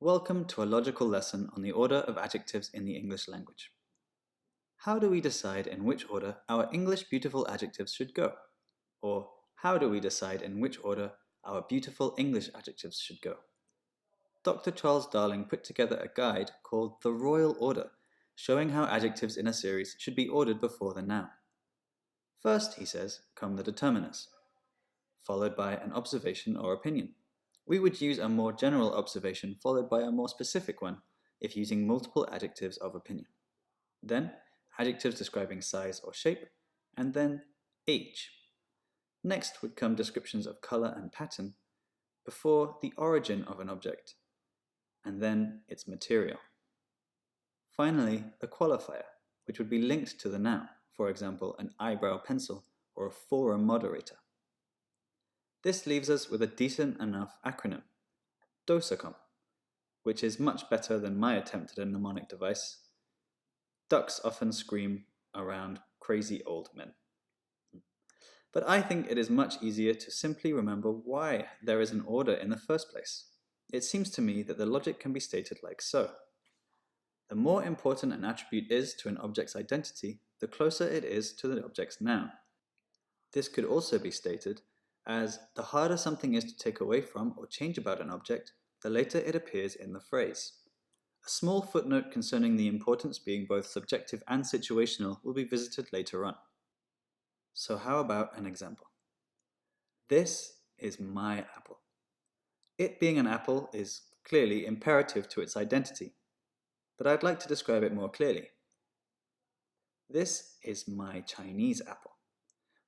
Welcome to a logical lesson on the order of adjectives in the English language. How do we decide in which order our English beautiful adjectives should go? Or how do we decide in which order our beautiful English adjectives should go? Dr. Charles Darling put together a guide called The Royal Order, showing how adjectives in a series should be ordered before the noun. First, he says, come the determiners, followed by an observation or opinion. We would use a more general observation followed by a more specific one if using multiple adjectives of opinion. Then, adjectives describing size or shape, and then age. Next would come descriptions of color and pattern before the origin of an object, and then its material. Finally, the qualifier, which would be linked to the noun, for example, an eyebrow pencil or a forum moderator. This leaves us with a decent enough acronym, DOSACOM, which is much better than my attempt at a mnemonic device. Ducks often scream around crazy old men. But I think it is much easier to simply remember why there is an order in the first place. It seems to me that the logic can be stated like so. The more important an attribute is to an object's identity, the closer it is to the object's noun. This could also be stated as the harder something is to take away from or change about an object, the later it appears in the phrase. A small footnote concerning the importance being both subjective and situational will be visited later on. So how about an example? This is my apple. It being an apple is clearly imperative to its identity, but I'd like to describe it more clearly. This is my Chinese apple.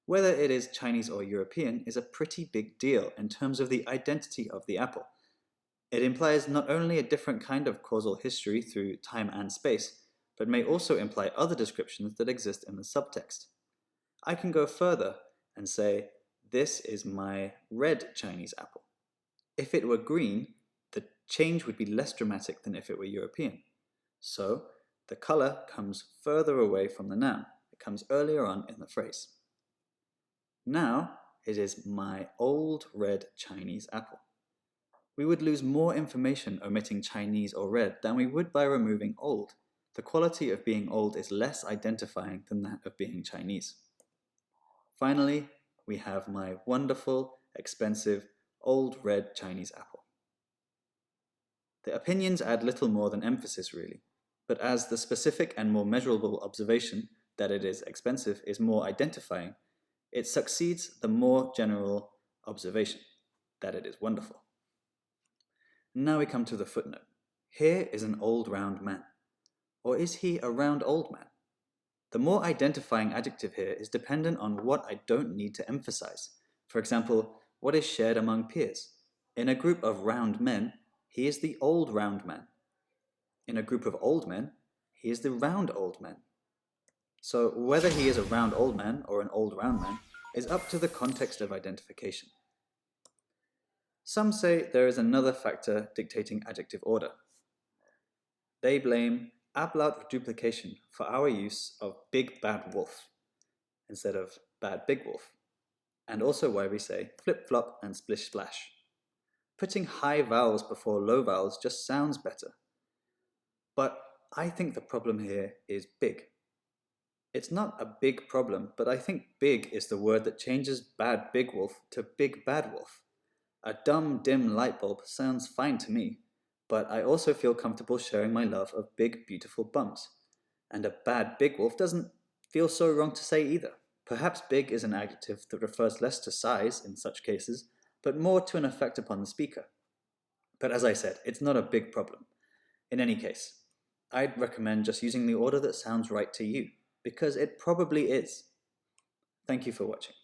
Whether it is Chinese or European is a pretty big deal in terms of the identity of the apple. It implies not only a different kind of causal history through time and space, but may also imply other descriptions that exist in the subtext. I can go further and say, this is my red Chinese apple. If it were green, the change would be less dramatic than if it were European. So, the color comes further away from the noun. It comes earlier on in the phrase. Now, it is my old red Chinese apple. We would lose more information omitting Chinese or red than we would by removing old. The quality of being old is less identifying than that of being Chinese. Finally, we have my wonderful, expensive, old red Chinese apple. The opinions add little more than emphasis really, but as the specific and more measurable observation that it is expensive is more identifying, it succeeds the more general observation that it is wonderful. Now we come to the footnote. Here is an old round man. Or is he a round old man? The more identifying adjective here is dependent on what I don't need to emphasize. For example, what is shared among peers? In a group of round men, he is the old round man. In a group of old men, he is the round old man. So whether he is a round old man or an old round man is up to the context of identification. Some say there is another factor dictating adjective order. They blame ablaut reduplication for our use of big bad wolf instead of bad big wolf, and also why we say flip-flop and splish-splash. Putting high vowels before low vowels just sounds better. But I think the problem here is big. It's not a big problem, but I think big is the word that changes bad big wolf to big bad wolf. A dumb, dim light bulb sounds fine to me, but I also feel comfortable sharing my love of big, beautiful bums. And a bad big wolf doesn't feel so wrong to say either. Perhaps big is an adjective that refers less to size in such cases, but more to an effect upon the speaker. But as I said, it's not a big problem. In any case, I'd recommend just using the order that sounds right to you, because it probably is. Thank you for watching.